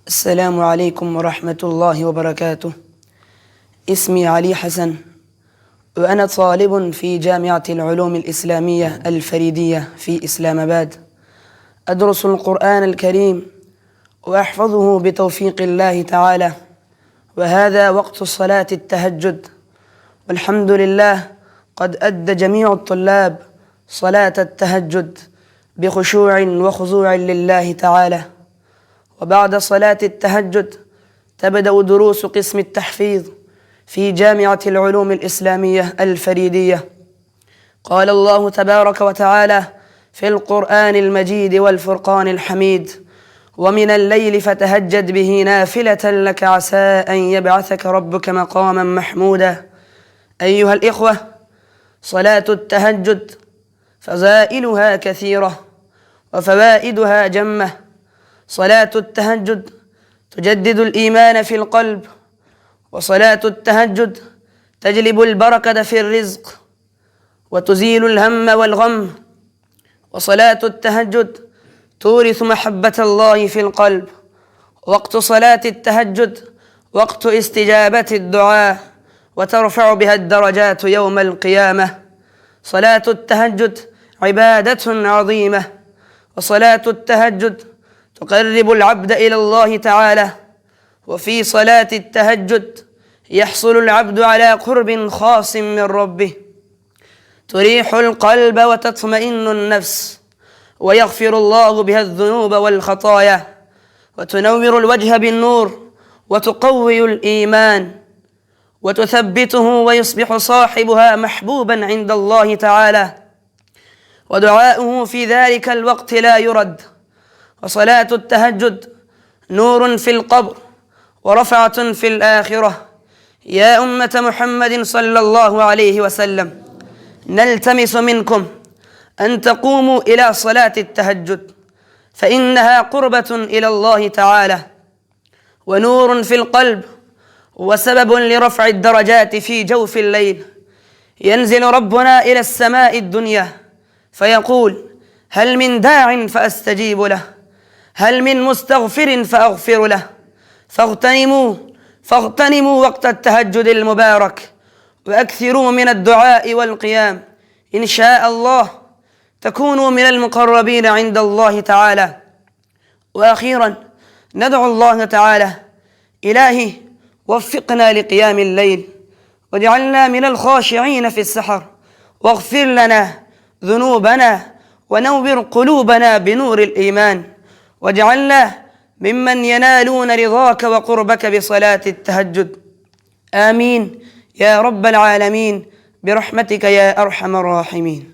السلام عليكم ورحمة الله وبركاته. اسمي علي حسن، وأنا طالب في جامعة العلوم الإسلامية الفريدية في إسلام آباد. أدرس القرآن الكريم وأحفظه بتوفيق الله تعالى، وهذا وقت صلاة التهجد، والحمد لله قد أدى جميع الطلاب صلاة التهجد بخشوع وخضوع لله تعالى. وبعد صلاة التهجد تبدأ دروس قسم التحفيظ في جامعة العلوم الإسلامية الفريدية. قال الله تبارك وتعالى في القرآن المجيد والفرقان الحميد: ومن الليل فتهجد به نافلة لك عسى أن يبعثك ربك مقاما محمودا. أيها الإخوة، صلاة التهجد فضائلها كثيرة وفوائدها جمة. صلاة التهجد تجدد الإيمان في القلب، وصلاة التهجد تجلب البركة في الرزق وتزيل الهم والغم، وصلاة التهجد تورث محبة الله في القلب. وقت صلاة التهجد وقت استجابة الدعاء وترفع بها الدرجات يوم القيامة. صلاة التهجد عبادة عظيمة، وصلاة التهجد تقرب العبد إلى الله تعالى. وفي صلاة التهجد يحصل العبد على قرب خاص من ربه، تريح القلب وتطمئن النفس، ويغفر الله بها الذنوب والخطايا، وتنور الوجه بالنور، وتقوي الإيمان، وتثبته، ويصبح صاحبها محبوبا عند الله تعالى، ودعاؤه في ذلك الوقت لا يرد. وصلاة التهجد نور في القبر ورفعة في الآخرة. يا أمة محمد صلى الله عليه وسلم، نلتمس منكم أن تقوموا إلى صلاة التهجد، فإنها قربة إلى الله تعالى ونور في القلب، وسبب لرفع الدرجات في جوف الليل. ينزل ربنا إلى السماء الدنيا فيقول: هل من داع فأستجيب له؟ هل من مستغفر فأغفر له؟ فاغتنموا وقت التهجد المبارك، وأكثروا من الدعاء والقيام. إن شاء الله تكونوا من المقربين عند الله تعالى. وأخيرا ندعو الله تعالى: إلهي وفقنا لقيام الليل، واجعلنا من الخاشعين في السحر، واغفر لنا ذنوبنا، ونور قلوبنا بنور الإيمان، واجعلنا ممن ينالون رضاك وقربك بصلاة التهجد. آمين يا رب العالمين، برحمتك يا أرحم الراحمين.